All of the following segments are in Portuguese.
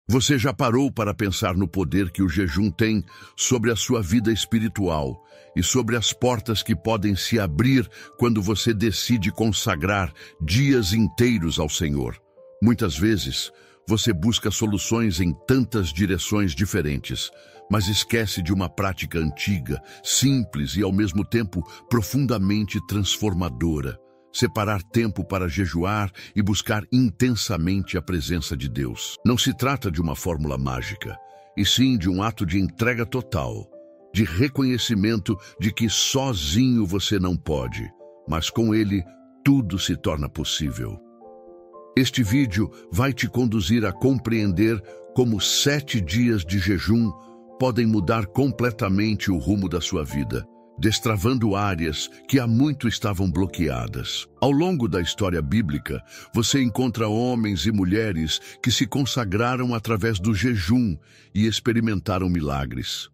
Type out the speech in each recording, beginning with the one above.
Você já parou para pensar no poder que o jejum tem sobre a sua vida espiritual e sobre as portas que podem se abrir quando você decide consagrar dias inteiros ao Senhor? Muitas vezes, você busca soluções em tantas direções diferentes, mas esquece de uma prática antiga, simples e ao mesmo tempo profundamente transformadora. Separar tempo para jejuar e buscar intensamente a presença de Deus. Não se trata de uma fórmula mágica, e sim de um ato de entrega total, de reconhecimento de que sozinho você não pode, mas com Ele tudo se torna possível. Este vídeo vai te conduzir a compreender como 7 dias de jejum podem mudar completamente o rumo da sua vida, destravando áreas que há muito estavam bloqueadas. Ao longo da história bíblica, você encontra homens e mulheres que se consagraram através do jejum e experimentaram milagres.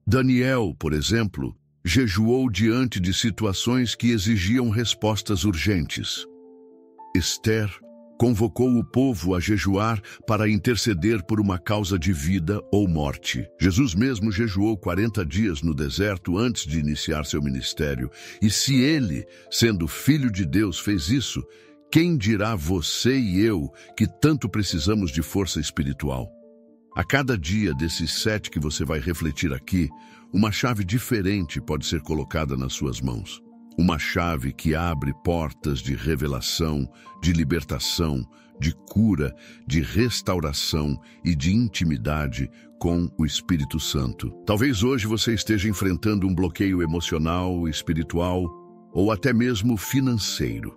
Daniel, por exemplo, jejuou diante de situações que exigiam respostas urgentes. Esther convocou o povo a jejuar para interceder por uma causa de vida ou morte. Jesus mesmo jejuou 40 dias no deserto antes de iniciar seu ministério. E se ele, sendo filho de Deus, fez isso, quem dirá você e eu que tanto precisamos de força espiritual? A cada dia desses 7 que você vai refletir aqui, uma chave diferente pode ser colocada nas suas mãos. Uma chave que abre portas de revelação, de libertação, de cura, de restauração e de intimidade com o Espírito Santo. Talvez hoje você esteja enfrentando um bloqueio emocional, espiritual ou até mesmo financeiro.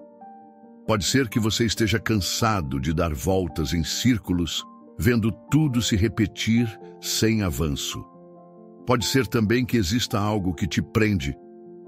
Pode ser que você esteja cansado de dar voltas em círculos, vendo tudo se repetir sem avanço. Pode ser também que exista algo que te prende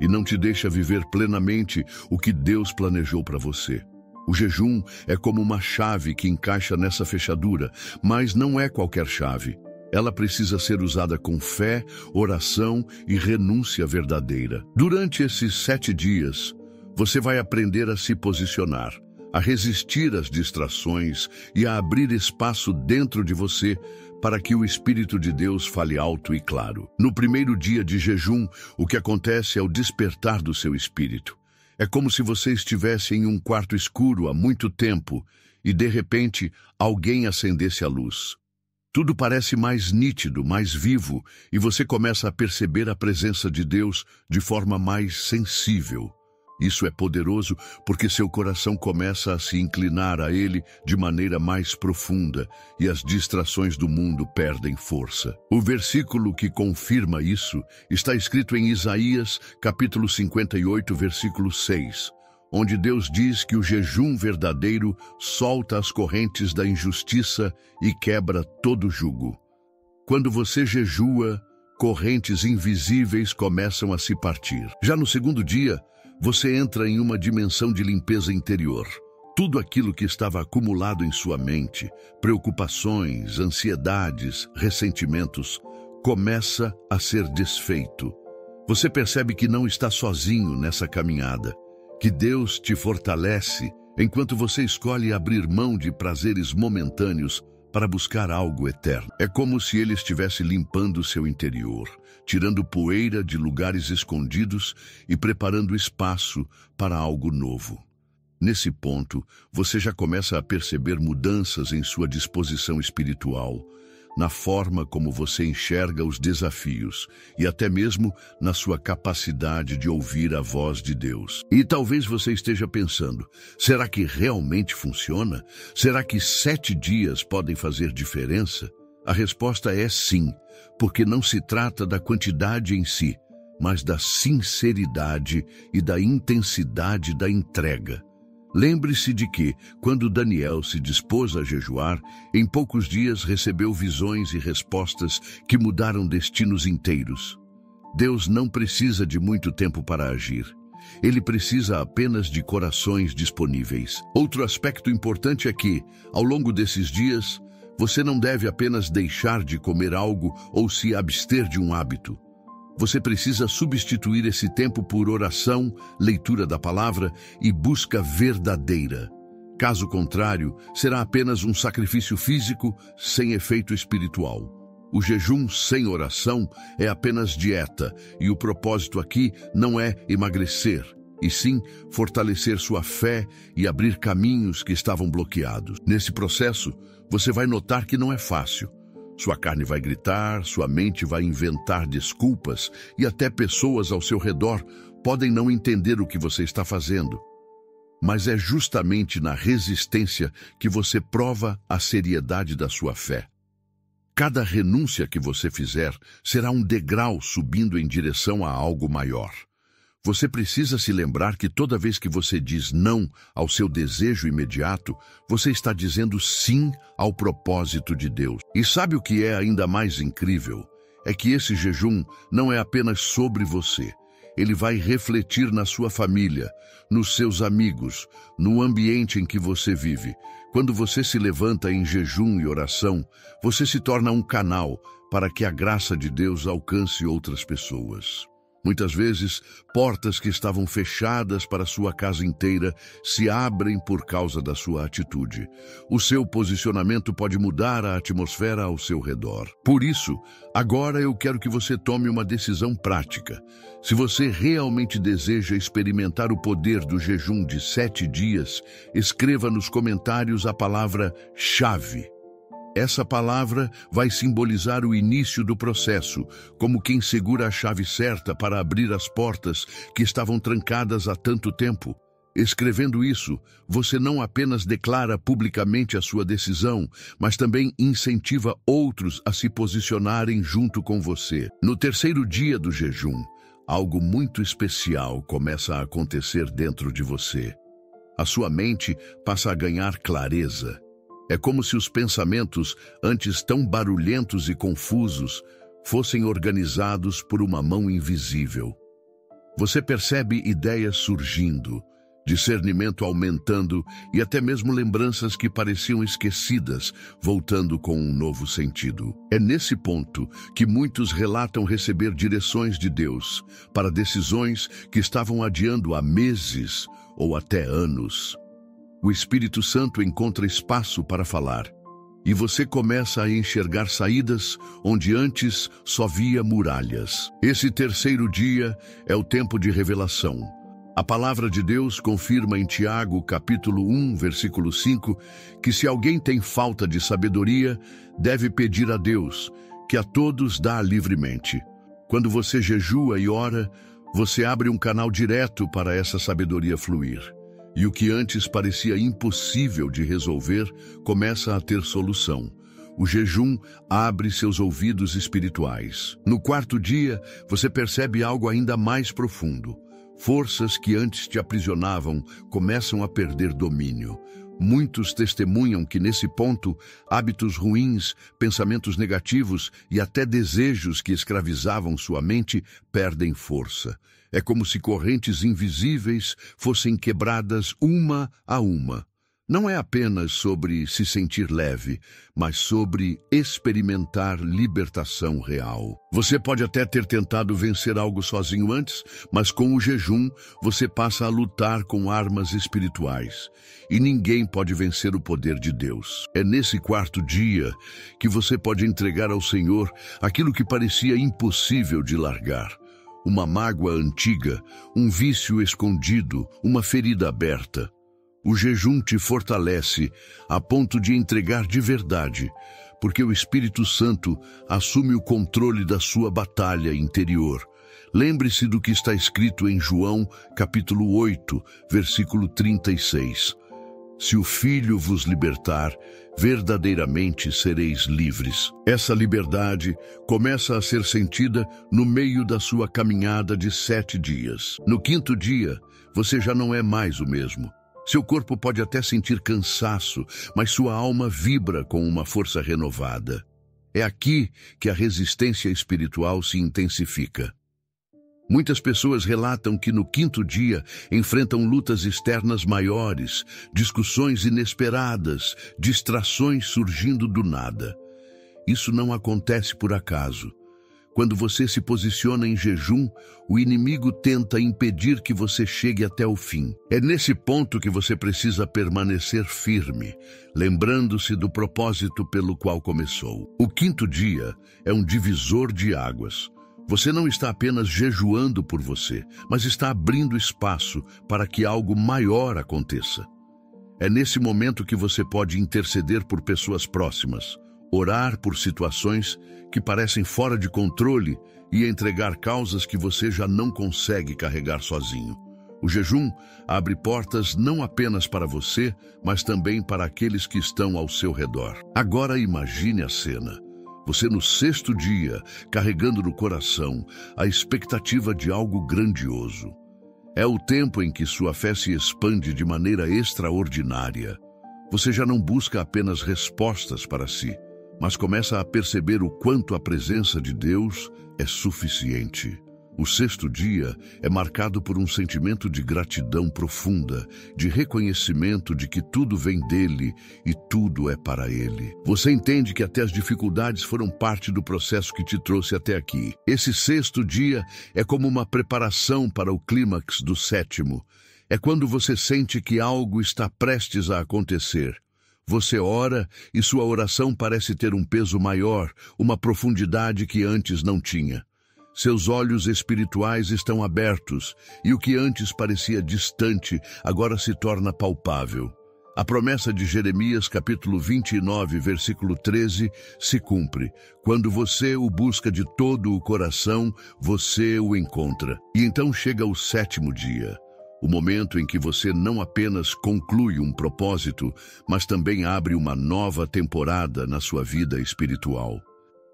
e não te deixa viver plenamente o que Deus planejou para você. O jejum é como uma chave que encaixa nessa fechadura, mas não é qualquer chave. Ela precisa ser usada com fé, oração e renúncia verdadeira. Durante esses 7 dias, você vai aprender a se posicionar, a resistir às distrações e a abrir espaço dentro de você para que o Espírito de Deus fale alto e claro. No primeiro dia de jejum, o que acontece é o despertar do seu espírito. É como se você estivesse em um quarto escuro há muito tempo e, de repente, alguém acendesse a luz. Tudo parece mais nítido, mais vivo, e você começa a perceber a presença de Deus de forma mais sensível. Isso é poderoso porque seu coração começa a se inclinar a Ele de maneira mais profunda e as distrações do mundo perdem força. O versículo que confirma isso está escrito em Isaías, capítulo 58, versículo 6, onde Deus diz que o jejum verdadeiro solta as correntes da injustiça e quebra todo jugo. Quando você jejua, correntes invisíveis começam a se partir. Já no segundo dia, você entra em uma dimensão de limpeza interior. Tudo aquilo que estava acumulado em sua mente, preocupações, ansiedades, ressentimentos, começa a ser desfeito. Você percebe que não está sozinho nessa caminhada, que Deus te fortalece enquanto você escolhe abrir mão de prazeres momentâneos para buscar algo eterno. É como se Ele estivesse limpando seu interior, tirando poeira de lugares escondidos e preparando espaço para algo novo. Nesse ponto, você já começa a perceber mudanças em sua disposição espiritual, na forma como você enxerga os desafios e até mesmo na sua capacidade de ouvir a voz de Deus. E talvez você esteja pensando, será que realmente funciona? Será que 7 dias podem fazer diferença? A resposta é sim, porque não se trata da quantidade em si, mas da sinceridade e da intensidade da entrega. Lembre-se de que, quando Daniel se dispôs a jejuar, em poucos dias recebeu visões e respostas que mudaram destinos inteiros. Deus não precisa de muito tempo para agir. Ele precisa apenas de corações disponíveis. Outro aspecto importante é que, ao longo desses dias, você não deve apenas deixar de comer algo ou se abster de um hábito. Você precisa substituir esse tempo por oração, leitura da palavra e busca verdadeira. Caso contrário, será apenas um sacrifício físico sem efeito espiritual. O jejum sem oração é apenas dieta, e o propósito aqui não é emagrecer, e sim fortalecer sua fé e abrir caminhos que estavam bloqueados. Nesse processo, você vai notar que não é fácil. Sua carne vai gritar, sua mente vai inventar desculpas e até pessoas ao seu redor podem não entender o que você está fazendo. Mas é justamente na resistência que você prova a seriedade da sua fé. Cada renúncia que você fizer será um degrau subindo em direção a algo maior. Você precisa se lembrar que toda vez que você diz não ao seu desejo imediato, você está dizendo sim ao propósito de Deus. E sabe o que é ainda mais incrível? É que esse jejum não é apenas sobre você. Ele vai refletir na sua família, nos seus amigos, no ambiente em que você vive. Quando você se levanta em jejum e oração, você se torna um canal para que a graça de Deus alcance outras pessoas. Muitas vezes, portas que estavam fechadas para sua casa inteira se abrem por causa da sua atitude. O seu posicionamento pode mudar a atmosfera ao seu redor. Por isso, agora eu quero que você tome uma decisão prática. Se você realmente deseja experimentar o poder do jejum de 7 dias, escreva nos comentários a palavra chave. Essa palavra vai simbolizar o início do processo, como quem segura a chave certa para abrir as portas que estavam trancadas há tanto tempo. Escrevendo isso, você não apenas declara publicamente a sua decisão, mas também incentiva outros a se posicionarem junto com você. No terceiro dia do jejum, algo muito especial começa a acontecer dentro de você. A sua mente passa a ganhar clareza. É como se os pensamentos, antes tão barulhentos e confusos, fossem organizados por uma mão invisível. Você percebe ideias surgindo, discernimento aumentando e até mesmo lembranças que pareciam esquecidas, voltando com um novo sentido. É nesse ponto que muitos relatam receber direções de Deus para decisões que estavam adiando há meses ou até anos. O Espírito Santo encontra espaço para falar, e você começa a enxergar saídas onde antes só via muralhas. Esse terceiro dia é o tempo de revelação. A palavra de Deus confirma em Tiago, capítulo 1, versículo 5, que se alguém tem falta de sabedoria, deve pedir a Deus, que a todos dá livremente. Quando você jejua e ora, você abre um canal direto para essa sabedoria fluir. E o que antes parecia impossível de resolver, começa a ter solução. O jejum abre seus ouvidos espirituais. No quarto dia, você percebe algo ainda mais profundo. Forças que antes te aprisionavam começam a perder domínio. Muitos testemunham que nesse ponto, hábitos ruins, pensamentos negativos e até desejos que escravizavam sua mente perdem força. É como se correntes invisíveis fossem quebradas uma a uma. Não é apenas sobre se sentir leve, mas sobre experimentar libertação real. Você pode até ter tentado vencer algo sozinho antes, mas com o jejum você passa a lutar com armas espirituais. E ninguém pode vencer o poder de Deus. É nesse quarto dia que você pode entregar ao Senhor aquilo que parecia impossível de largar. Uma mágoa antiga, um vício escondido, uma ferida aberta. O jejum te fortalece a ponto de entregar de verdade, porque o Espírito Santo assume o controle da sua batalha interior. Lembre-se do que está escrito em João, capítulo 8, versículo 36. Se o Filho vos libertar, verdadeiramente sereis livres. Essa liberdade começa a ser sentida no meio da sua caminhada de 7 dias. No quinto dia, você já não é mais o mesmo. Seu corpo pode até sentir cansaço, mas sua alma vibra com uma força renovada. É aqui que a resistência espiritual se intensifica. Muitas pessoas relatam que no quinto dia enfrentam lutas externas maiores, discussões inesperadas, distrações surgindo do nada. Isso não acontece por acaso. Quando você se posiciona em jejum, o inimigo tenta impedir que você chegue até o fim. É nesse ponto que você precisa permanecer firme, lembrando-se do propósito pelo qual começou. O quinto dia é um divisor de águas. Você não está apenas jejuando por você, mas está abrindo espaço para que algo maior aconteça. É nesse momento que você pode interceder por pessoas próximas, orar por situações que parecem fora de controle e entregar causas que você já não consegue carregar sozinho. O jejum abre portas não apenas para você, mas também para aqueles que estão ao seu redor. Agora imagine a cena. Você no sexto dia, carregando no coração a expectativa de algo grandioso. É o tempo em que sua fé se expande de maneira extraordinária. Você já não busca apenas respostas para si, mas começa a perceber o quanto a presença de Deus é suficiente. O sexto dia é marcado por um sentimento de gratidão profunda, de reconhecimento de que tudo vem dele e tudo é para ele. Você entende que até as dificuldades foram parte do processo que te trouxe até aqui. Esse sexto dia é como uma preparação para o clímax do sétimo. É quando você sente que algo está prestes a acontecer. Você ora e sua oração parece ter um peso maior, uma profundidade que antes não tinha. Seus olhos espirituais estão abertos e o que antes parecia distante agora se torna palpável. A promessa de Jeremias capítulo 29, versículo 13, se cumpre. Quando você o busca de todo o coração, você o encontra. E então chega o sétimo dia. O momento em que você não apenas conclui um propósito, mas também abre uma nova temporada na sua vida espiritual.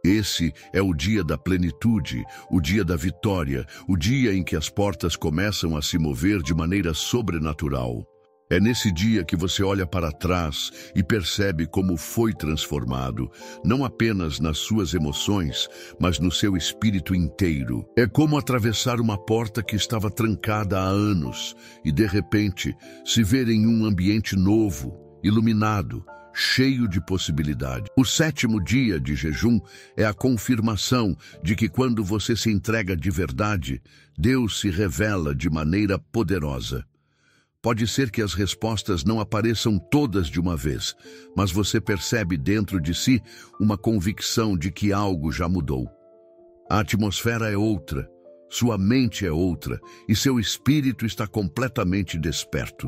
Esse é o dia da plenitude, o dia da vitória, o dia em que as portas começam a se mover de maneira sobrenatural. É nesse dia que você olha para trás e percebe como foi transformado, não apenas nas suas emoções, mas no seu espírito inteiro. É como atravessar uma porta que estava trancada há anos e, de repente, se ver em um ambiente novo, iluminado, cheio de possibilidade. O sétimo dia de jejum é a confirmação de que quando você se entrega de verdade, Deus se revela de maneira poderosa. Pode ser que as respostas não apareçam todas de uma vez, mas você percebe dentro de si uma convicção de que algo já mudou. A atmosfera é outra, sua mente é outra e seu espírito está completamente desperto.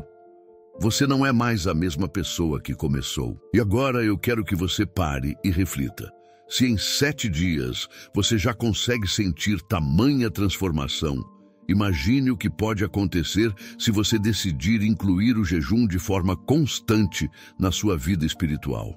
Você não é mais a mesma pessoa que começou. E agora eu quero que você pare e reflita. Se em 7 dias você já consegue sentir tamanha transformação, imagine o que pode acontecer se você decidir incluir o jejum de forma constante na sua vida espiritual.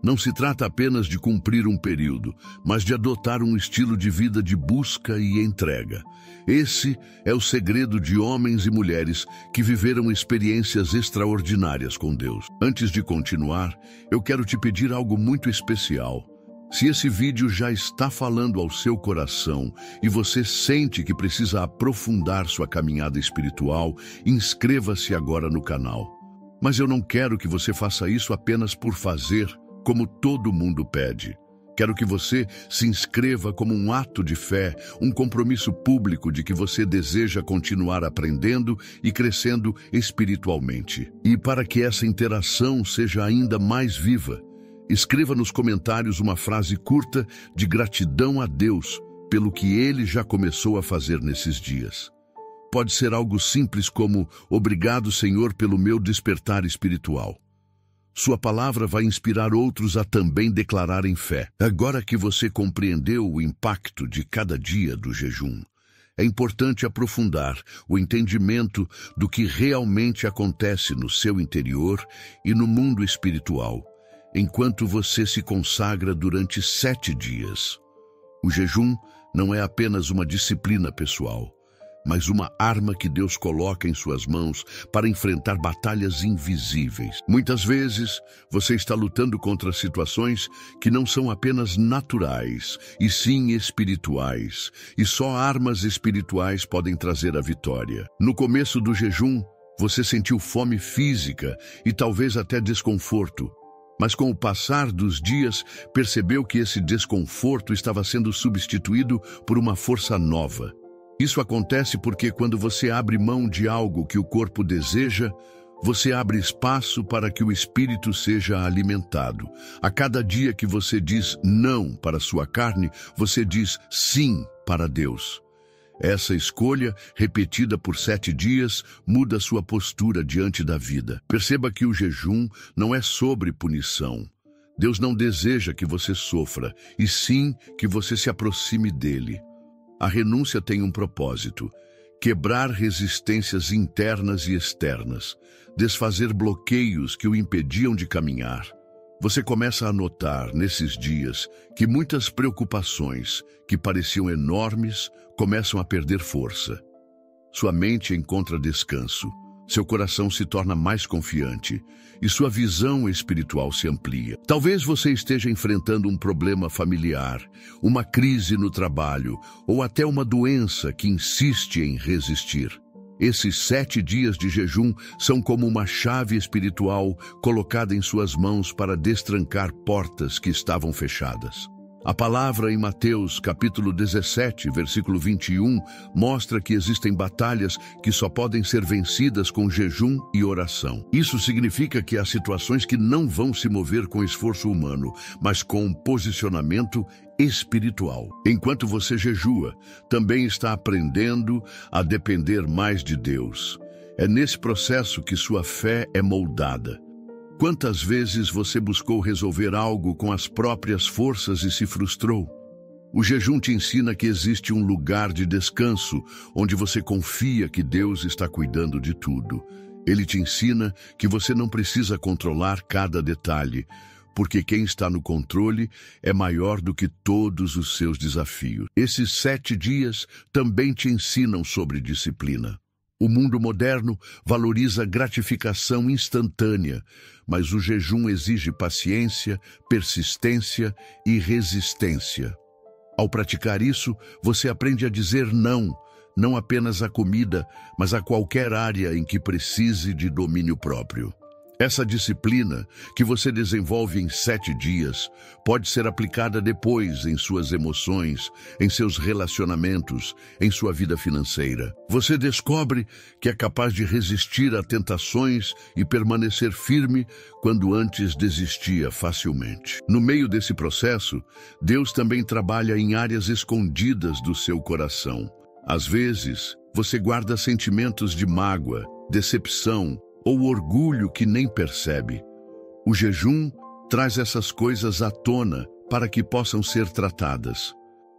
Não se trata apenas de cumprir um período, mas de adotar um estilo de vida de busca e entrega. Esse é o segredo de homens e mulheres que viveram experiências extraordinárias com Deus. Antes de continuar, eu quero te pedir algo muito especial. Se esse vídeo já está falando ao seu coração e você sente que precisa aprofundar sua caminhada espiritual, inscreva-se agora no canal. Mas eu não quero que você faça isso apenas por fazer, como todo mundo pede. Quero que você se inscreva como um ato de fé, um compromisso público de que você deseja continuar aprendendo e crescendo espiritualmente. E para que essa interação seja ainda mais viva, escreva nos comentários uma frase curta de gratidão a Deus pelo que Ele já começou a fazer nesses dias. Pode ser algo simples como "Obrigado, Senhor, pelo meu despertar espiritual". Sua palavra vai inspirar outros a também declararem fé. Agora que você compreendeu o impacto de cada dia do jejum, é importante aprofundar o entendimento do que realmente acontece no seu interior e no mundo espiritual, enquanto você se consagra durante 7 dias. O jejum não é apenas uma disciplina pessoal, mas uma arma que Deus coloca em suas mãos para enfrentar batalhas invisíveis. Muitas vezes, você está lutando contra situações que não são apenas naturais, e sim espirituais, e só armas espirituais podem trazer a vitória. No começo do jejum, você sentiu fome física e talvez até desconforto, Mas com o passar dos dias, percebeu que esse desconforto estava sendo substituído por uma força nova. Isso acontece porque quando você abre mão de algo que o corpo deseja, você abre espaço para que o espírito seja alimentado. A cada dia que você diz não para sua carne, você diz sim para Deus. Essa escolha, repetida por 7 dias, muda sua postura diante da vida. Perceba que o jejum não é sobre punição. Deus não deseja que você sofra, e sim que você se aproxime dele. A renúncia tem um propósito: quebrar resistências internas e externas, desfazer bloqueios que o impediam de caminhar. Você começa a notar, nesses dias, que muitas preocupações, que pareciam enormes, começam a perder força. Sua mente encontra descanso, seu coração se torna mais confiante e sua visão espiritual se amplia. Talvez você esteja enfrentando um problema familiar, uma crise no trabalho ou até uma doença que insiste em resistir. Esses 7 dias de jejum são como uma chave espiritual colocada em suas mãos para destrancar portas que estavam fechadas. A palavra em Mateus, capítulo 17, versículo 21, mostra que existem batalhas que só podem ser vencidas com jejum e oração. Isso significa que há situações que não vão se mover com esforço humano, mas com posicionamento espiritual. Enquanto você jejua, também está aprendendo a depender mais de Deus. É nesse processo que sua fé é moldada. Quantas vezes você buscou resolver algo com as próprias forças e se frustrou? O jejum te ensina que existe um lugar de descanso, onde você confia que Deus está cuidando de tudo. Ele te ensina que você não precisa controlar cada detalhe, porque quem está no controle é maior do que todos os seus desafios. Esses 7 dias também te ensinam sobre disciplina. O mundo moderno valoriza gratificação instantânea, mas o jejum exige paciência, persistência e resistência. Ao praticar isso, você aprende a dizer não, não apenas à comida, mas a qualquer área em que precise de domínio próprio. Essa disciplina, que você desenvolve em 7 dias, pode ser aplicada depois em suas emoções, em seus relacionamentos, em sua vida financeira. Você descobre que é capaz de resistir a tentações e permanecer firme quando antes desistia facilmente. No meio desse processo, Deus também trabalha em áreas escondidas do seu coração. Às vezes, você guarda sentimentos de mágoa, decepção, ou orgulho que nem percebe. O jejum traz essas coisas à tona para que possam ser tratadas.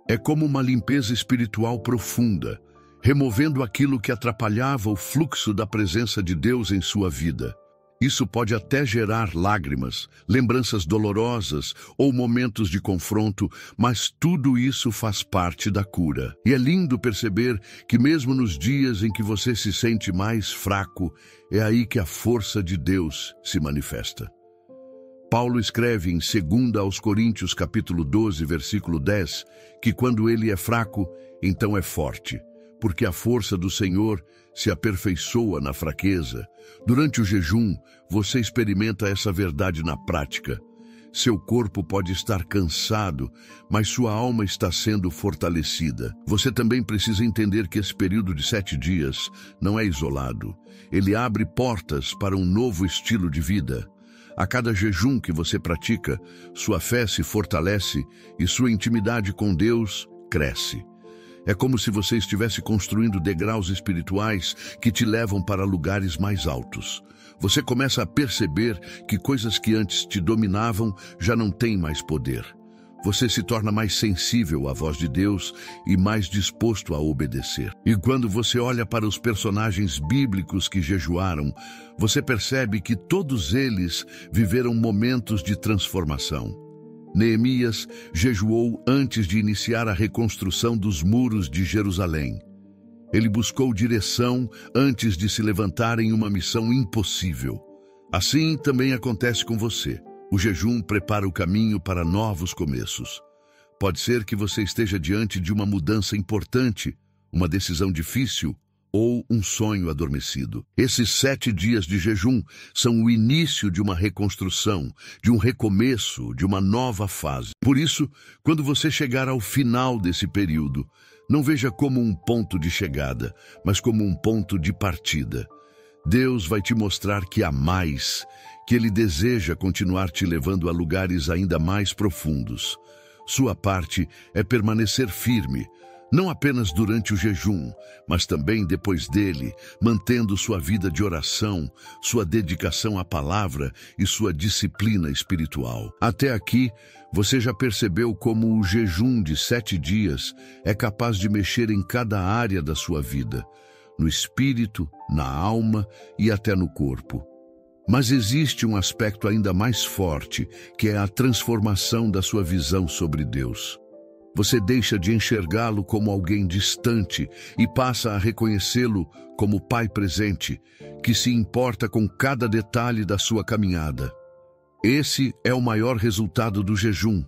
É como uma limpeza espiritual profunda, removendo aquilo que atrapalhava o fluxo da presença de Deus em sua vida. Isso pode até gerar lágrimas, lembranças dolorosas ou momentos de confronto, mas tudo isso faz parte da cura. E é lindo perceber que mesmo nos dias em que você se sente mais fraco, é aí que a força de Deus se manifesta. Paulo escreve em 2 aos Coríntios, capítulo 12, versículo 10, que quando ele é fraco, então é forte, porque a força do Senhor se aperfeiçoa na fraqueza. Durante o jejum, você experimenta essa verdade na prática. Seu corpo pode estar cansado, mas sua alma está sendo fortalecida. Você também precisa entender que esse período de 7 dias não é isolado. Ele abre portas para um novo estilo de vida. A cada jejum que você pratica, sua fé se fortalece e sua intimidade com Deus cresce. É como se você estivesse construindo degraus espirituais que te levam para lugares mais altos. Você começa a perceber que coisas que antes te dominavam já não têm mais poder. Você se torna mais sensível à voz de Deus e mais disposto a obedecer. E quando você olha para os personagens bíblicos que jejuaram, você percebe que todos eles viveram momentos de transformação. Neemias jejuou antes de iniciar a reconstrução dos muros de Jerusalém. Ele buscou direção antes de se levantar em uma missão impossível. Assim também acontece com você. O jejum prepara o caminho para novos começos. Pode ser que você esteja diante de uma mudança importante, uma decisão difícil ou um sonho adormecido. Esses 7 dias de jejum são o início de uma reconstrução, de um recomeço, de uma nova fase. Por isso, quando você chegar ao final desse período, não veja como um ponto de chegada, mas como um ponto de partida. Deus vai te mostrar que há mais, que Ele deseja continuar te levando a lugares ainda mais profundos. Sua parte é permanecer firme, não apenas durante o jejum, mas também depois dele, mantendo sua vida de oração, sua dedicação à palavra e sua disciplina espiritual. Até aqui, você já percebeu como o jejum de 7 dias é capaz de mexer em cada área da sua vida, no espírito, na alma e até no corpo. Mas existe um aspecto ainda mais forte, que é a transformação da sua visão sobre Deus. Você deixa de enxergá-lo como alguém distante e passa a reconhecê-lo como Pai presente, que se importa com cada detalhe da sua caminhada. Esse é o maior resultado do jejum,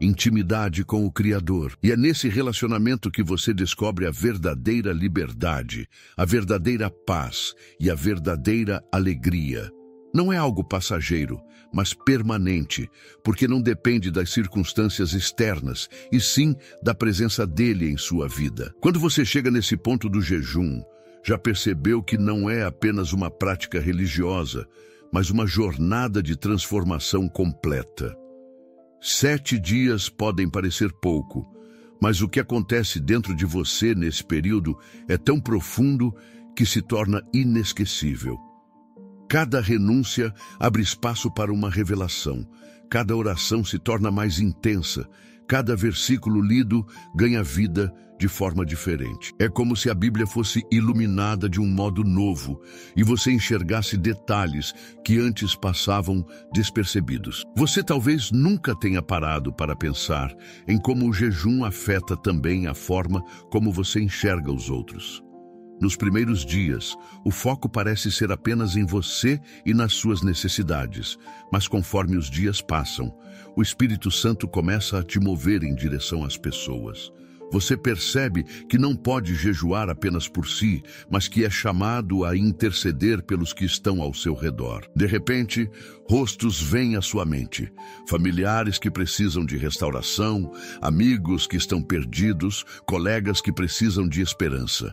intimidade com o Criador. E é nesse relacionamento que você descobre a verdadeira liberdade, a verdadeira paz e a verdadeira alegria. Não é algo passageiro, mas permanente, porque não depende das circunstâncias externas, e sim da presença dele em sua vida. Quando você chega nesse ponto do jejum, já percebeu que não é apenas uma prática religiosa, mas uma jornada de transformação completa. 7 dias podem parecer pouco, mas o que acontece dentro de você nesse período é tão profundo que se torna inesquecível. Cada renúncia abre espaço para uma revelação. Cada oração se torna mais intensa. Cada versículo lido ganha vida de forma diferente. É como se a Bíblia fosse iluminada de um modo novo e você enxergasse detalhes que antes passavam despercebidos. Você talvez nunca tenha parado para pensar em como o jejum afeta também a forma como você enxerga os outros. Nos primeiros dias, o foco parece ser apenas em você e nas suas necessidades, mas conforme os dias passam, o Espírito Santo começa a te mover em direção às pessoas. Você percebe que não pode jejuar apenas por si, mas que é chamado a interceder pelos que estão ao seu redor. De repente, rostos vêm à sua mente, familiares que precisam de restauração, amigos que estão perdidos, colegas que precisam de esperança.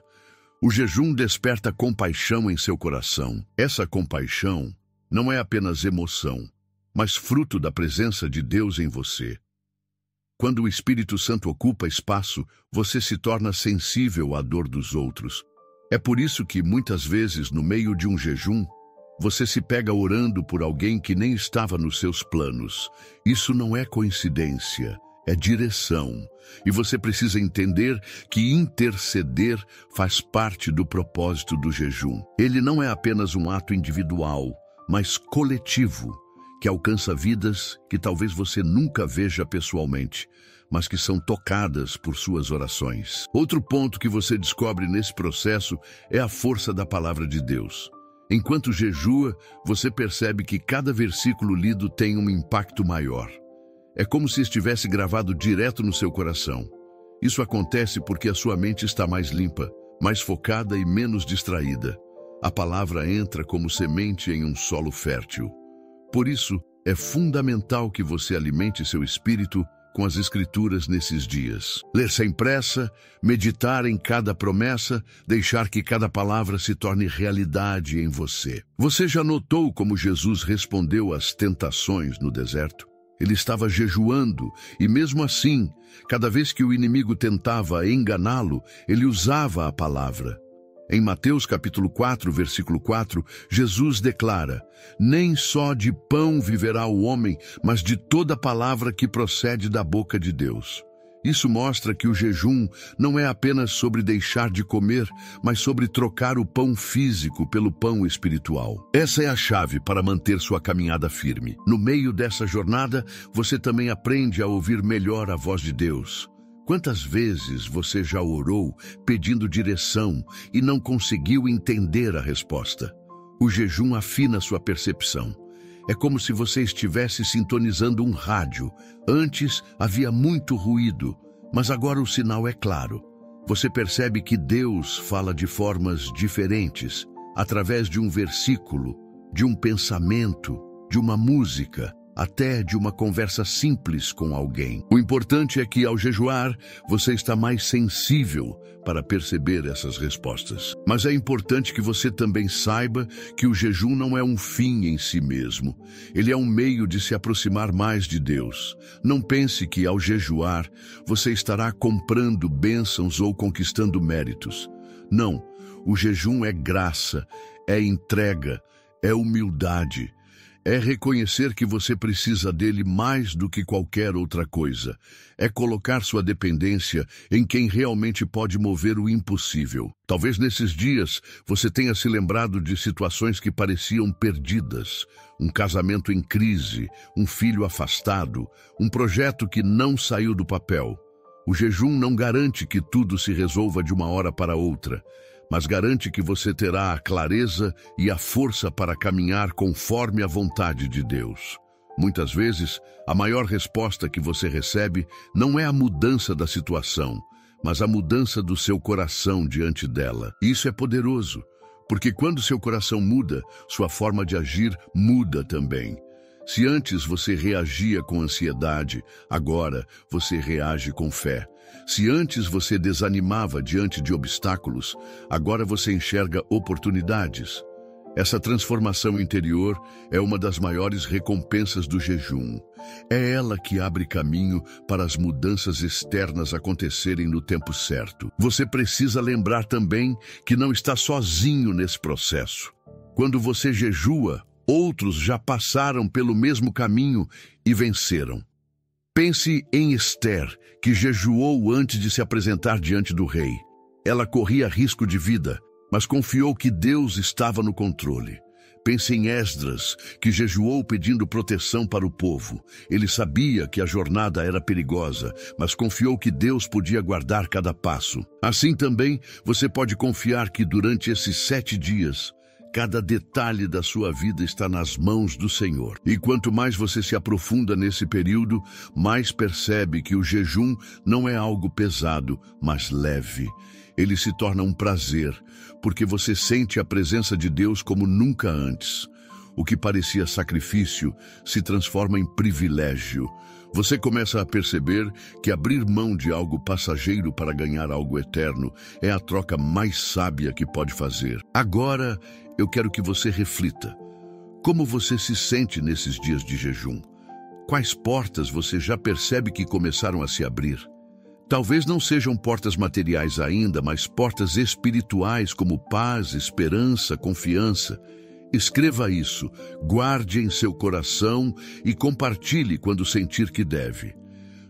O jejum desperta compaixão em seu coração. Essa compaixão não é apenas emoção, mas fruto da presença de Deus em você. Quando o Espírito Santo ocupa espaço, você se torna sensível à dor dos outros. É por isso que, muitas vezes, no meio de um jejum, você se pega orando por alguém que nem estava nos seus planos. Isso não é coincidência. É direção, e você precisa entender que interceder faz parte do propósito do jejum. Ele não é apenas um ato individual, mas coletivo, que alcança vidas que talvez você nunca veja pessoalmente, mas que são tocadas por suas orações. Outro ponto que você descobre nesse processo é a força da palavra de Deus. Enquanto jejua, você percebe que cada versículo lido tem um impacto maior. É como se estivesse gravado direto no seu coração. Isso acontece porque a sua mente está mais limpa, mais focada e menos distraída. A palavra entra como semente em um solo fértil. Por isso, é fundamental que você alimente seu espírito com as Escrituras nesses dias. Ler sem pressa, meditar em cada promessa, deixar que cada palavra se torne realidade em você. Você já notou como Jesus respondeu às tentações no deserto? Ele estava jejuando e, mesmo assim, cada vez que o inimigo tentava enganá-lo, ele usava a palavra. Em Mateus capítulo 4, versículo 4, Jesus declara: "Nem só de pão viverá o homem, mas de toda palavra que procede da boca de Deus." Isso mostra que o jejum não é apenas sobre deixar de comer, mas sobre trocar o pão físico pelo pão espiritual. Essa é a chave para manter sua caminhada firme. No meio dessa jornada, você também aprende a ouvir melhor a voz de Deus. Quantas vezes você já orou pedindo direção e não conseguiu entender a resposta? O jejum afina sua percepção. É como se você estivesse sintonizando um rádio. Antes havia muito ruído, mas agora o sinal é claro. Você percebe que Deus fala de formas diferentes, através de um versículo, de um pensamento, de uma música, até de uma conversa simples com alguém. O importante é que, ao jejuar, você está mais sensível para perceber essas respostas. Mas é importante que você também saiba que o jejum não é um fim em si mesmo. Ele é um meio de se aproximar mais de Deus. Não pense que, ao jejuar, você estará comprando bênçãos ou conquistando méritos. Não, o jejum é graça, é entrega, é humildade. É reconhecer que você precisa dele mais do que qualquer outra coisa. É colocar sua dependência em quem realmente pode mover o impossível. Talvez nesses dias você tenha se lembrado de situações que pareciam perdidas. Um casamento em crise, um filho afastado, um projeto que não saiu do papel. O jejum não garante que tudo se resolva de uma hora para outra, mas garante que você terá a clareza e a força para caminhar conforme a vontade de Deus. Muitas vezes, a maior resposta que você recebe não é a mudança da situação, mas a mudança do seu coração diante dela. Isso é poderoso, porque quando seu coração muda, sua forma de agir muda também. Se antes você reagia com ansiedade, agora você reage com fé. Se antes você desanimava diante de obstáculos, agora você enxerga oportunidades. Essa transformação interior é uma das maiores recompensas do jejum. É ela que abre caminho para as mudanças externas acontecerem no tempo certo. Você precisa lembrar também que não está sozinho nesse processo. Quando você jejua, outros já passaram pelo mesmo caminho e venceram. Pense em Esther, que jejuou antes de se apresentar diante do rei. Ela corria risco de vida, mas confiou que Deus estava no controle. Pense em Esdras, que jejuou pedindo proteção para o povo. Ele sabia que a jornada era perigosa, mas confiou que Deus podia guardar cada passo. Assim também, você pode confiar que durante esses 7 dias, cada detalhe da sua vida está nas mãos do Senhor. E quanto mais você se aprofunda nesse período, mais percebe que o jejum não é algo pesado, mas leve. Ele se torna um prazer, porque você sente a presença de Deus como nunca antes. O que parecia sacrifício se transforma em privilégio. Você começa a perceber que abrir mão de algo passageiro para ganhar algo eterno é a troca mais sábia que pode fazer. Agora, eu quero que você reflita. Como você se sente nesses dias de jejum? Quais portas você já percebe que começaram a se abrir? Talvez não sejam portas materiais ainda, mas portas espirituais como paz, esperança, confiança. Escreva isso, guarde em seu coração e compartilhe quando sentir que deve.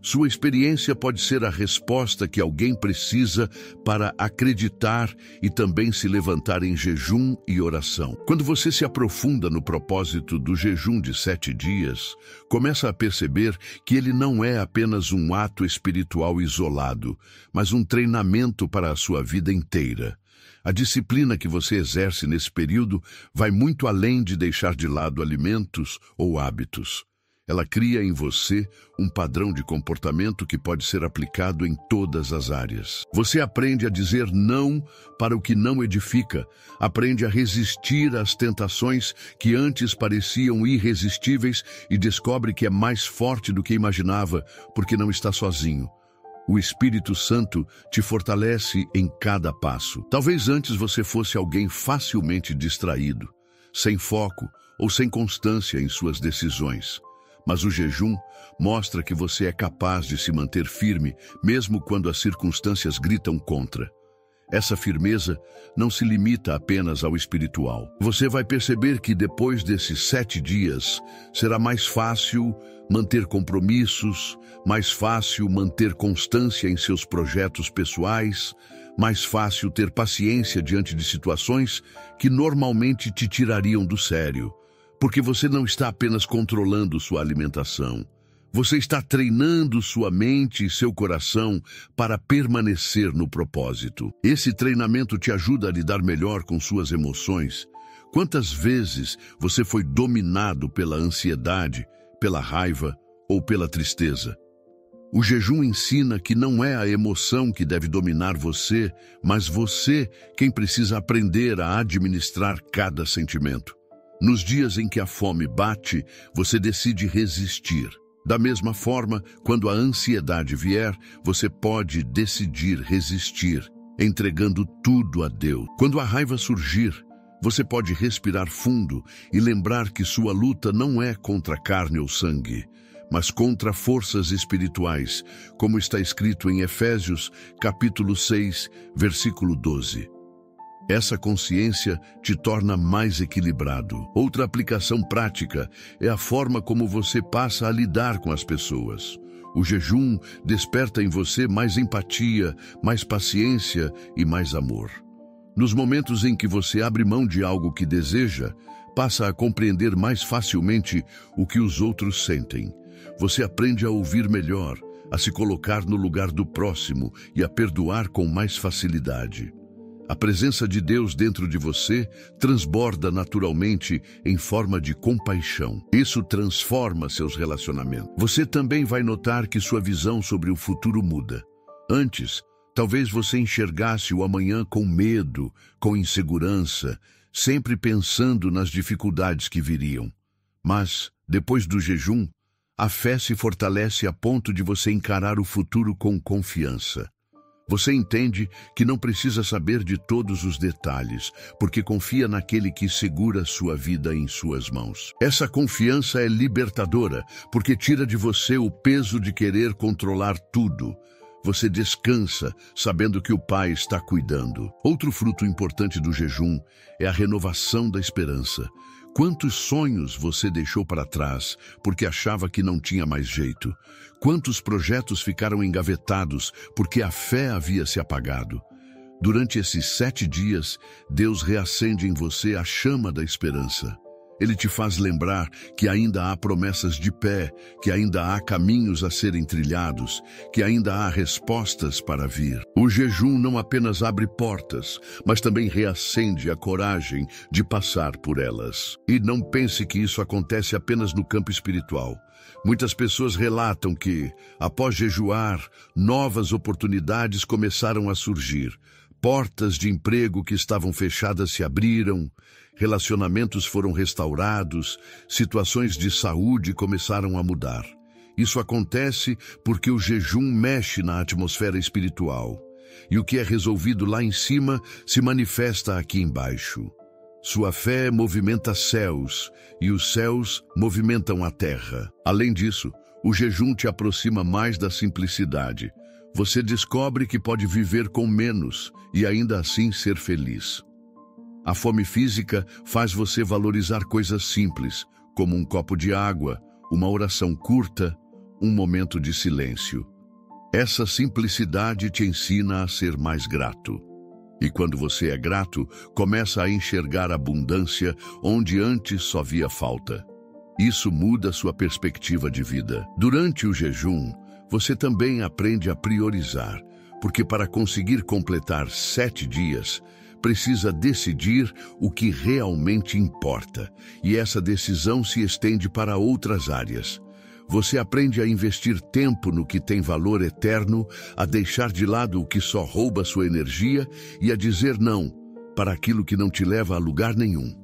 Sua experiência pode ser a resposta que alguém precisa para acreditar e também se levantar em jejum e oração. Quando você se aprofunda no propósito do jejum de 7 dias, começa a perceber que ele não é apenas um ato espiritual isolado, mas um treinamento para a sua vida inteira. A disciplina que você exerce nesse período vai muito além de deixar de lado alimentos ou hábitos. Ela cria em você um padrão de comportamento que pode ser aplicado em todas as áreas. Você aprende a dizer não para o que não edifica, aprende a resistir às tentações que antes pareciam irresistíveis e descobre que é mais forte do que imaginava, porque não está sozinho. O Espírito Santo te fortalece em cada passo. Talvez antes você fosse alguém facilmente distraído, sem foco ou sem constância em suas decisões. Mas o jejum mostra que você é capaz de se manter firme, mesmo quando as circunstâncias gritam contra. Essa firmeza não se limita apenas ao espiritual. Você vai perceber que depois desses 7 dias, será mais fácil manter compromissos, mais fácil manter constância em seus projetos pessoais, mais fácil ter paciência diante de situações que normalmente te tirariam do sério. Porque você não está apenas controlando sua alimentação. Você está treinando sua mente e seu coração para permanecer no propósito. Esse treinamento te ajuda a lidar melhor com suas emoções. Quantas vezes você foi dominado pela ansiedade, pela raiva ou pela tristeza? O jejum ensina que não é a emoção que deve dominar você, mas você quem precisa aprender a administrar cada sentimento. Nos dias em que a fome bate, você decide resistir. Da mesma forma, quando a ansiedade vier, você pode decidir resistir, entregando tudo a Deus. Quando a raiva surgir, você pode respirar fundo e lembrar que sua luta não é contra carne ou sangue, mas contra forças espirituais, como está escrito em Efésios, capítulo 6, versículo 12. Essa consciência te torna mais equilibrado. Outra aplicação prática é a forma como você passa a lidar com as pessoas. O jejum desperta em você mais empatia, mais paciência e mais amor. Nos momentos em que você abre mão de algo que deseja, passa a compreender mais facilmente o que os outros sentem. Você aprende a ouvir melhor, a se colocar no lugar do próximo e a perdoar com mais facilidade. A presença de Deus dentro de você transborda naturalmente em forma de compaixão. Isso transforma seus relacionamentos. Você também vai notar que sua visão sobre o futuro muda. Antes, talvez você enxergasse o amanhã com medo, com insegurança, sempre pensando nas dificuldades que viriam. Mas, depois do jejum, a fé se fortalece a ponto de você encarar o futuro com confiança. Você entende que não precisa saber de todos os detalhes, porque confia naquele que segura sua vida em suas mãos. Essa confiança é libertadora, porque tira de você o peso de querer controlar tudo. Você descansa, sabendo que o Pai está cuidando. Outro fruto importante do jejum é a renovação da esperança. Quantos sonhos você deixou para trás porque achava que não tinha mais jeito? Quantos projetos ficaram engavetados porque a fé havia se apagado? Durante esses 7 dias, Deus reacende em você a chama da esperança. Ele te faz lembrar que ainda há promessas de pé, que ainda há caminhos a serem trilhados, que ainda há respostas para vir. O jejum não apenas abre portas, mas também reacende a coragem de passar por elas. E não pense que isso acontece apenas no campo espiritual. Muitas pessoas relatam que, após jejuar, novas oportunidades começaram a surgir. Portas de emprego que estavam fechadas se abriram, relacionamentos foram restaurados, situações de saúde começaram a mudar. Isso acontece porque o jejum mexe na atmosfera espiritual. E o que é resolvido lá em cima se manifesta aqui embaixo. Sua fé movimenta céus, e os céus movimentam a terra. Além disso, o jejum te aproxima mais da simplicidade. Você descobre que pode viver com menos e ainda assim ser feliz. A fome física faz você valorizar coisas simples, como um copo de água, uma oração curta, um momento de silêncio. Essa simplicidade te ensina a ser mais grato. E quando você é grato, começa a enxergar abundância onde antes só via falta. Isso muda sua perspectiva de vida. Durante o jejum, você também aprende a priorizar, porque para conseguir completar 7 dias, precisa decidir o que realmente importa, e essa decisão se estende para outras áreas. Você aprende a investir tempo no que tem valor eterno, a deixar de lado o que só rouba sua energia e a dizer não para aquilo que não te leva a lugar nenhum.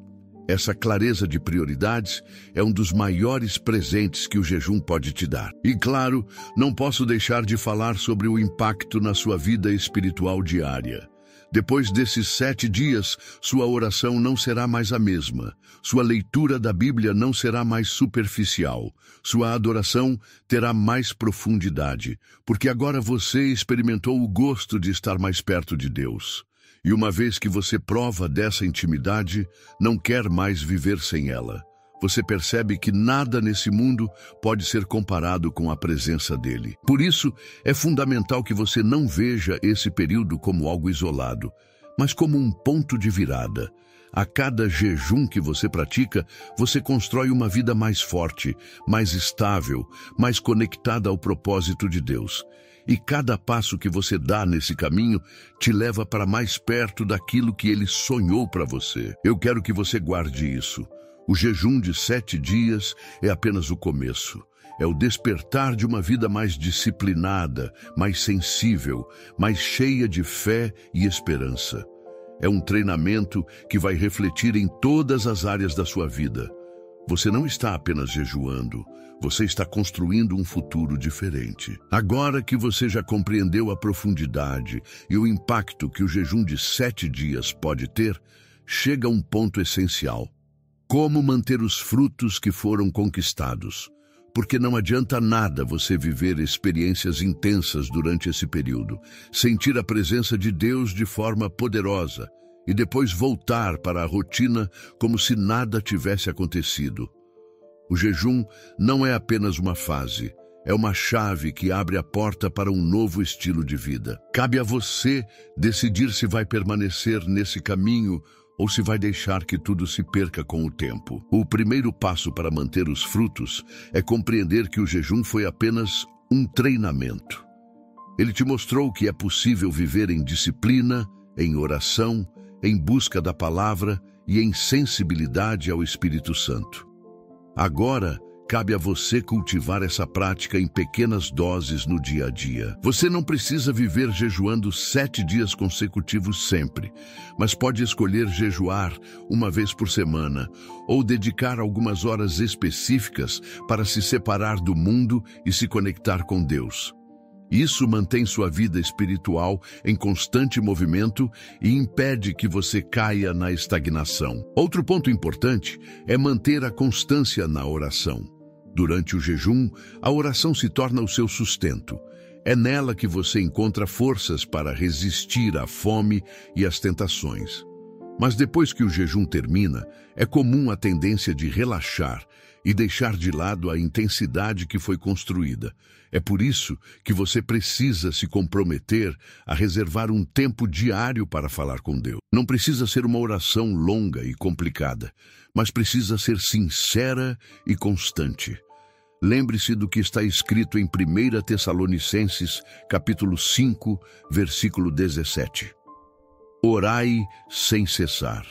Essa clareza de prioridades é um dos maiores presentes que o jejum pode te dar. E claro, não posso deixar de falar sobre o impacto na sua vida espiritual diária. Depois desses 7 dias, sua oração não será mais a mesma. Sua leitura da Bíblia não será mais superficial. Sua adoração terá mais profundidade, porque agora você experimentou o gosto de estar mais perto de Deus. E uma vez que você prova dessa intimidade, não quer mais viver sem ela. Você percebe que nada nesse mundo pode ser comparado com a presença dele. Por isso, é fundamental que você não veja esse período como algo isolado, mas como um ponto de virada. A cada jejum que você pratica, você constrói uma vida mais forte, mais estável, mais conectada ao propósito de Deus. E cada passo que você dá nesse caminho te leva para mais perto daquilo que Ele sonhou para você. Eu quero que você guarde isso. O jejum de 7 dias é apenas o começo. É o despertar de uma vida mais disciplinada, mais sensível, mais cheia de fé e esperança. É um treinamento que vai refletir em todas as áreas da sua vida. Você não está apenas jejuando, você está construindo um futuro diferente. Agora que você já compreendeu a profundidade e o impacto que o jejum de 7 dias pode ter, chega um ponto essencial. Como manter os frutos que foram conquistados? Porque não adianta nada você viver experiências intensas durante esse período, sentir a presença de Deus de forma poderosa e depois voltar para a rotina como se nada tivesse acontecido. O jejum não é apenas uma fase, é uma chave que abre a porta para um novo estilo de vida. Cabe a você decidir se vai permanecer nesse caminho ou se vai deixar que tudo se perca com o tempo. O primeiro passo para manter os frutos é compreender que o jejum foi apenas um treinamento. Ele te mostrou que é possível viver em disciplina, em oração, em busca da palavra e em sensibilidade ao Espírito Santo. Agora, cabe a você cultivar essa prática em pequenas doses no dia a dia. Você não precisa viver jejuando 7 dias consecutivos sempre, mas pode escolher jejuar uma vez por semana ou dedicar algumas horas específicas para se separar do mundo e se conectar com Deus. Isso mantém sua vida espiritual em constante movimento e impede que você caia na estagnação. Outro ponto importante é manter a constância na oração. Durante o jejum, a oração se torna o seu sustento. É nela que você encontra forças para resistir à fome e às tentações. Mas depois que o jejum termina, é comum a tendência de relaxar e deixar de lado a intensidade que foi construída. É por isso que você precisa se comprometer a reservar um tempo diário para falar com Deus. Não precisa ser uma oração longa e complicada, mas precisa ser sincera e constante. Lembre-se do que está escrito em 1 Tessalonicenses, capítulo 5, versículo 17. Orai sem cessar.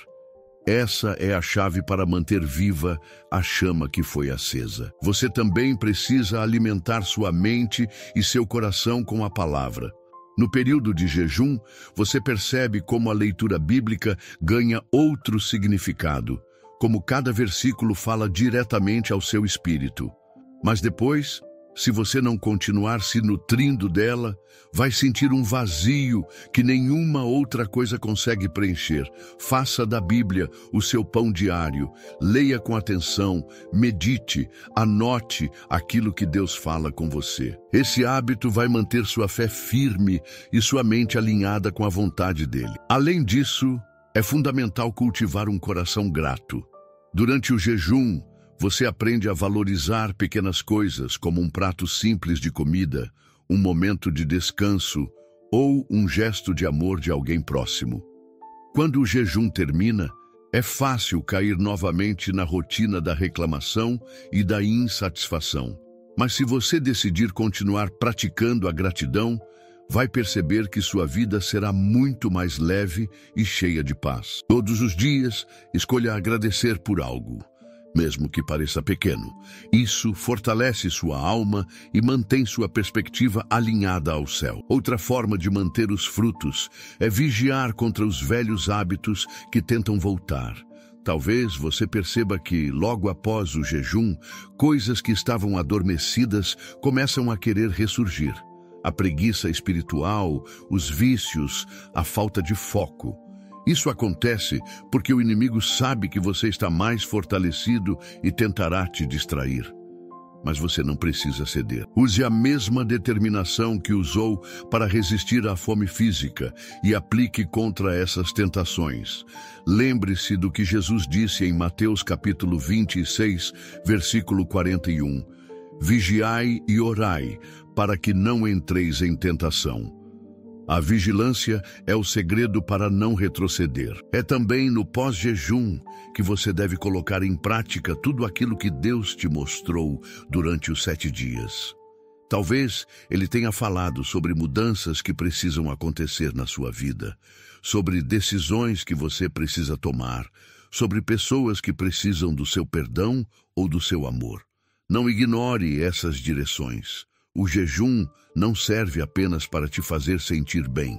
Essa é a chave para manter viva a chama que foi acesa. Você também precisa alimentar sua mente e seu coração com a palavra. No período de jejum, você percebe como a leitura bíblica ganha outro significado, como cada versículo fala diretamente ao seu espírito. Mas depois, se você não continuar se nutrindo dela, vai sentir um vazio que nenhuma outra coisa consegue preencher. Faça da Bíblia o seu pão diário. Leia com atenção, medite, anote aquilo que Deus fala com você. Esse hábito vai manter sua fé firme e sua mente alinhada com a vontade dele. Além disso, é fundamental cultivar um coração grato. Durante o jejum, você aprende a valorizar pequenas coisas, como um prato simples de comida, um momento de descanso ou um gesto de amor de alguém próximo. Quando o jejum termina, é fácil cair novamente na rotina da reclamação e da insatisfação. Mas se você decidir continuar praticando a gratidão, vai perceber que sua vida será muito mais leve e cheia de paz. Todos os dias, escolha agradecer por algo, mesmo que pareça pequeno. Isso fortalece sua alma e mantém sua perspectiva alinhada ao céu. Outra forma de manter os frutos é vigiar contra os velhos hábitos que tentam voltar. Talvez você perceba que, logo após o jejum, coisas que estavam adormecidas começam a querer ressurgir. A preguiça espiritual, os vícios, a falta de foco. Isso acontece porque o inimigo sabe que você está mais fortalecido e tentará te distrair. Mas você não precisa ceder. Use a mesma determinação que usou para resistir à fome física e aplique contra essas tentações. Lembre-se do que Jesus disse em Mateus capítulo 26, versículo 41. Vigiai e orai, para que não entreis em tentação. A vigilância é o segredo para não retroceder. É também no pós-jejum que você deve colocar em prática tudo aquilo que Deus te mostrou durante os 7 dias. Talvez Ele tenha falado sobre mudanças que precisam acontecer na sua vida, sobre decisões que você precisa tomar, sobre pessoas que precisam do seu perdão ou do seu amor. Não ignore essas direções. O jejum não serve apenas para te fazer sentir bem,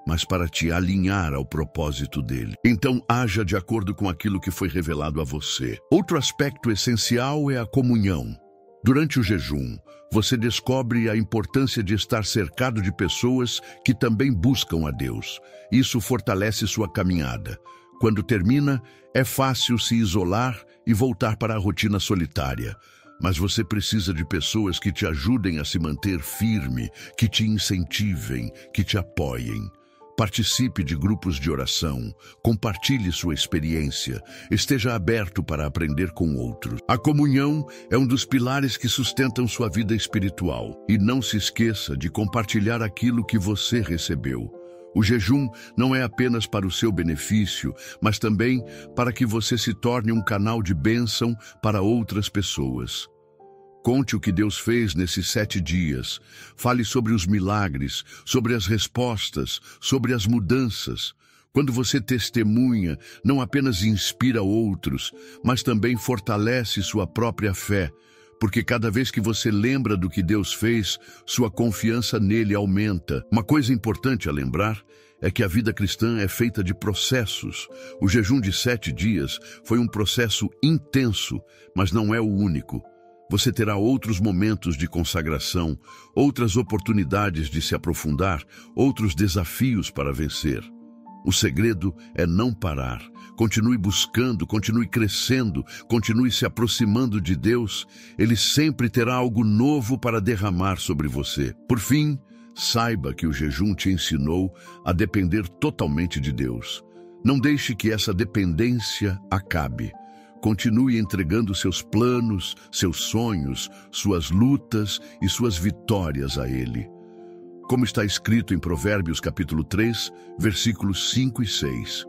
mas para te alinhar ao propósito dele. Então, haja de acordo com aquilo que foi revelado a você. Outro aspecto essencial é a comunhão. Durante o jejum, você descobre a importância de estar cercado de pessoas que também buscam a Deus. Isso fortalece sua caminhada. Quando termina, é fácil se isolar e voltar para a rotina solitária. Mas você precisa de pessoas que te ajudem a se manter firme, que te incentivem, que te apoiem. Participe de grupos de oração, compartilhe sua experiência, esteja aberto para aprender com outros. A comunhão é um dos pilares que sustentam sua vida espiritual. E não se esqueça de compartilhar aquilo que você recebeu. O jejum não é apenas para o seu benefício, mas também para que você se torne um canal de bênção para outras pessoas. Conte o que Deus fez nesses 7 dias. Fale sobre os milagres, sobre as respostas, sobre as mudanças. Quando você testemunha, não apenas inspira outros, mas também fortalece sua própria fé, porque cada vez que você lembra do que Deus fez, sua confiança nele aumenta. Uma coisa importante a lembrar é que a vida cristã é feita de processos. O jejum de 7 dias foi um processo intenso, mas não é o único. Você terá outros momentos de consagração, outras oportunidades de se aprofundar, outros desafios para vencer. O segredo é não parar. Continue buscando, continue crescendo, continue se aproximando de Deus. Ele sempre terá algo novo para derramar sobre você. Por fim, saiba que o jejum te ensinou a depender totalmente de Deus. Não deixe que essa dependência acabe. Continue entregando seus planos, seus sonhos, suas lutas e suas vitórias a Ele. Como está escrito em Provérbios capítulo 3, versículos 5 e 6.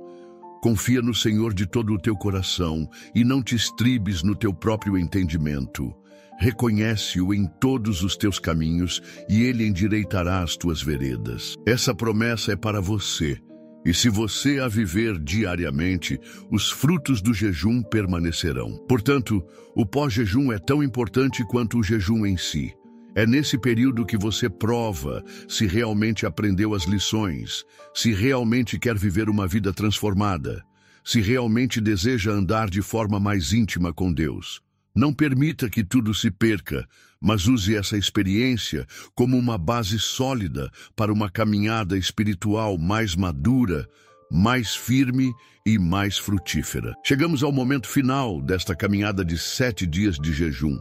Confia no Senhor de todo o teu coração e não te estribes no teu próprio entendimento. Reconhece-o em todos os teus caminhos e Ele endireitará as tuas veredas. Essa promessa é para você. E se você a viver diariamente, os frutos do jejum permanecerão. Portanto, o pós-jejum é tão importante quanto o jejum em si. É nesse período que você prova se realmente aprendeu as lições, se realmente quer viver uma vida transformada, se realmente deseja andar de forma mais íntima com Deus. Não permita que tudo se perca, mas use essa experiência como uma base sólida para uma caminhada espiritual mais madura, mais firme e mais frutífera. Chegamos ao momento final desta caminhada de 7 dias de jejum.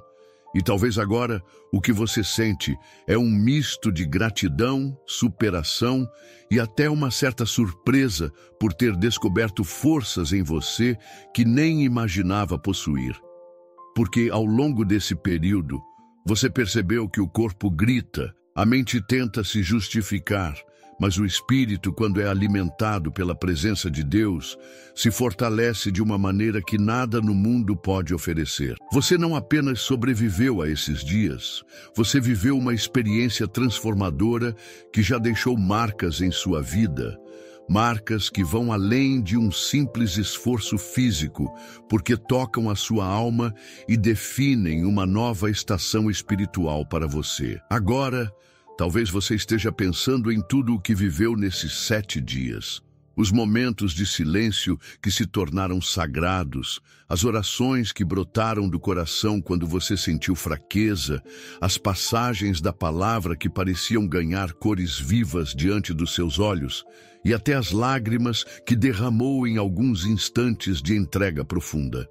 E talvez agora o que você sente é um misto de gratidão, superação e até uma certa surpresa por ter descoberto forças em você que nem imaginava possuir. Porque ao longo desse período, você percebeu que o corpo grita, a mente tenta se justificar, mas o espírito, quando é alimentado pela presença de Deus, se fortalece de uma maneira que nada no mundo pode oferecer. Você não apenas sobreviveu a esses dias, você viveu uma experiência transformadora que já deixou marcas em sua vida. Marcas que vão além de um simples esforço físico, porque tocam a sua alma e definem uma nova estação espiritual para você. Agora, talvez você esteja pensando em tudo o que viveu nesses 7 dias. Os momentos de silêncio que se tornaram sagrados, as orações que brotaram do coração quando você sentiu fraqueza, as passagens da palavra que pareciam ganhar cores vivas diante dos seus olhos, e até as lágrimas que derramou em alguns instantes de entrega profunda.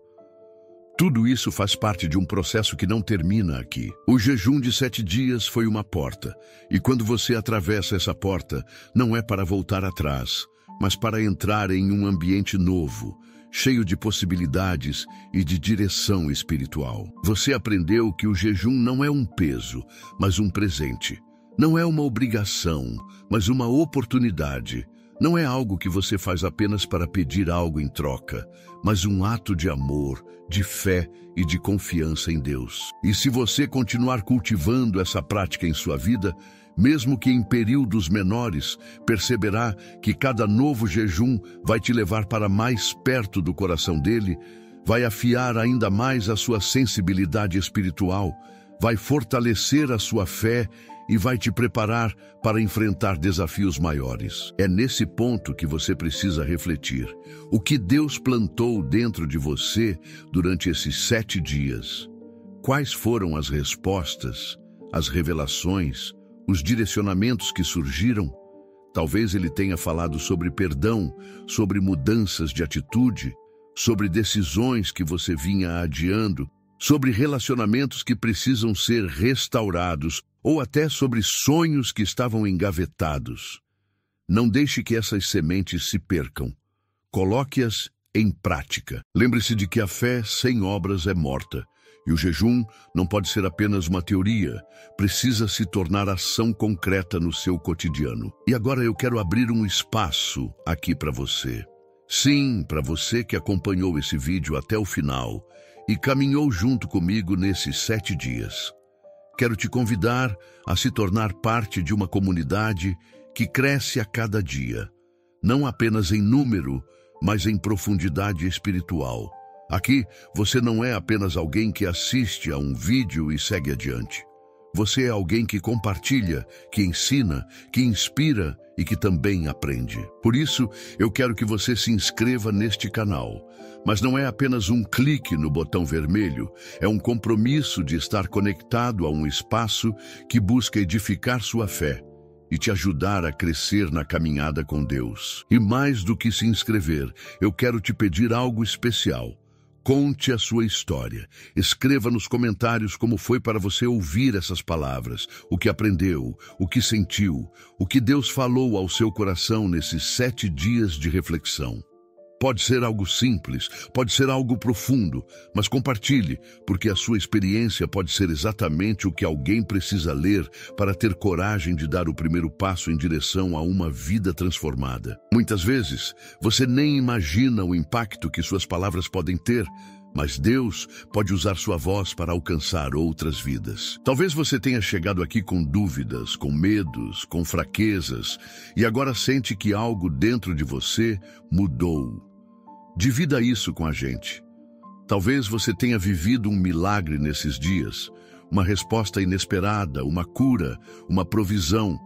Tudo isso faz parte de um processo que não termina aqui. O jejum de 7 dias foi uma porta, e quando você atravessa essa porta, não é para voltar atrás, mas para entrar em um ambiente novo, cheio de possibilidades e de direção espiritual. Você aprendeu que o jejum não é um peso, mas um presente. Não é uma obrigação, mas uma oportunidade. Não é algo que você faz apenas para pedir algo em troca, mas um ato de amor, de fé e de confiança em Deus. E se você continuar cultivando essa prática em sua vida, mesmo que em períodos menores, perceberá que cada novo jejum vai te levar para mais perto do coração dele, vai afiar ainda mais a sua sensibilidade espiritual, vai fortalecer a sua fé e vai te preparar para enfrentar desafios maiores. É nesse ponto que você precisa refletir. O que Deus plantou dentro de você durante esses 7 dias? Quais foram as respostas, as revelações, os direcionamentos que surgiram? Talvez Ele tenha falado sobre perdão, sobre mudanças de atitude, sobre decisões que você vinha adiando, sobre relacionamentos que precisam ser restaurados, ou até sobre sonhos que estavam engavetados. Não deixe que essas sementes se percam. Coloque-as em prática. Lembre-se de que a fé sem obras é morta. E o jejum não pode ser apenas uma teoria, precisa se tornar ação concreta no seu cotidiano. E agora eu quero abrir um espaço aqui para você. Sim, para você que acompanhou esse vídeo até o final e caminhou junto comigo nesses 7 dias. Quero te convidar a se tornar parte de uma comunidade que cresce a cada dia, não apenas em número, mas em profundidade espiritual. Aqui, você não é apenas alguém que assiste a um vídeo e segue adiante. Você é alguém que compartilha, que ensina, que inspira e que também aprende. Por isso, eu quero que você se inscreva neste canal. Mas não é apenas um clique no botão vermelho, é um compromisso de estar conectado a um espaço que busca edificar sua fé e te ajudar a crescer na caminhada com Deus. E mais do que se inscrever, eu quero te pedir algo especial. Conte a sua história. Escreva nos comentários como foi para você ouvir essas palavras, o que aprendeu, o que sentiu, o que Deus falou ao seu coração nesses 7 dias de reflexão. Pode ser algo simples, pode ser algo profundo, mas compartilhe, porque a sua experiência pode ser exatamente o que alguém precisa ler para ter coragem de dar o primeiro passo em direção a uma vida transformada. Muitas vezes, você nem imagina o impacto que suas palavras podem ter, mas Deus pode usar sua voz para alcançar outras vidas. Talvez você tenha chegado aqui com dúvidas, com medos, com fraquezas, e agora sente que algo dentro de você mudou. Divida isso com a gente. Talvez você tenha vivido um milagre nesses dias, uma resposta inesperada, uma cura, uma provisão,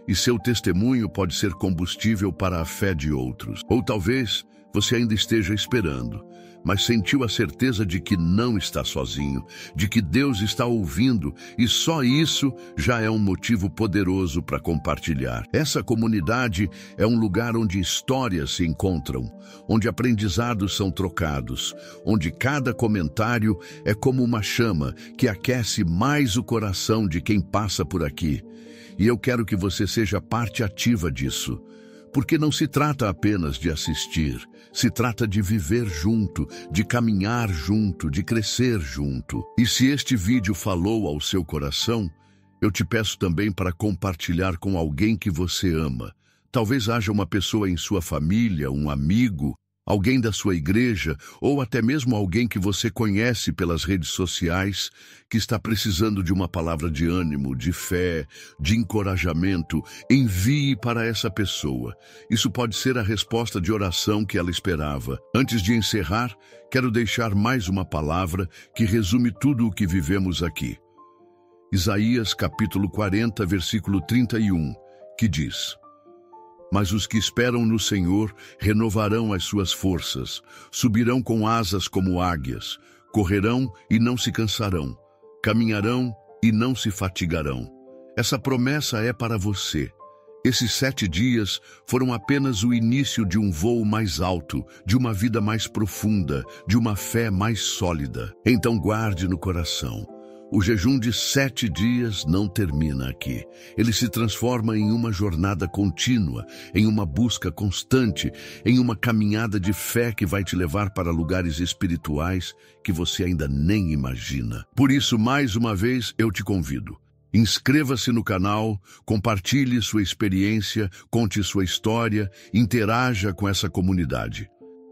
e seu testemunho pode ser combustível para a fé de outros. Ou talvez você ainda esteja esperando, mas sentiu a certeza de que não está sozinho, de que Deus está ouvindo, e só isso já é um motivo poderoso para compartilhar. Essa comunidade é um lugar onde histórias se encontram, onde aprendizados são trocados, onde cada comentário é como uma chama que aquece mais o coração de quem passa por aqui. E eu quero que você seja parte ativa disso. Porque não se trata apenas de assistir, se trata de viver junto, de caminhar junto, de crescer junto. E se este vídeo falou ao seu coração, eu te peço também para compartilhar com alguém que você ama. Talvez haja uma pessoa em sua família, um amigo, alguém da sua igreja, ou até mesmo alguém que você conhece pelas redes sociais, que está precisando de uma palavra de ânimo, de fé, de encorajamento. Envie para essa pessoa. Isso pode ser a resposta de oração que ela esperava. Antes de encerrar, quero deixar mais uma palavra que resume tudo o que vivemos aqui. Isaías capítulo 40, versículo 31, que diz: Mas os que esperam no Senhor renovarão as suas forças, subirão com asas como águias, correrão e não se cansarão, caminharão e não se fatigarão. Essa promessa é para você. Esses 7 dias foram apenas o início de um voo mais alto, de uma vida mais profunda, de uma fé mais sólida. Então guarde no coração. O jejum de 7 dias não termina aqui. Ele se transforma em uma jornada contínua, em uma busca constante, em uma caminhada de fé que vai te levar para lugares espirituais que você ainda nem imagina. Por isso, mais uma vez, eu te convido. Inscreva-se no canal, compartilhe sua experiência, conte sua história, interaja com essa comunidade.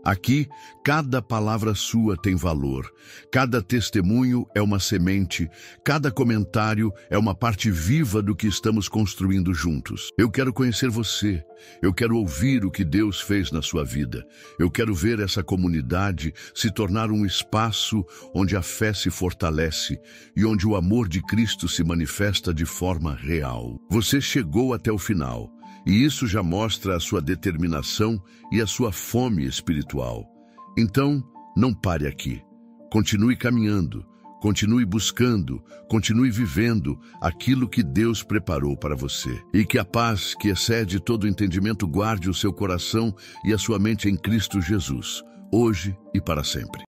Aqui, cada palavra sua tem valor, cada testemunho é uma semente, cada comentário é uma parte viva do que estamos construindo juntos. Eu quero conhecer você, eu quero ouvir o que Deus fez na sua vida. Eu quero ver essa comunidade se tornar um espaço onde a fé se fortalece e onde o amor de Cristo se manifesta de forma real. Você chegou até o final. E isso já mostra a sua determinação e a sua fome espiritual. Então, não pare aqui. Continue caminhando, continue buscando, continue vivendo aquilo que Deus preparou para você. E que a paz, que excede todo entendimento, guarde o seu coração e a sua mente em Cristo Jesus, hoje e para sempre.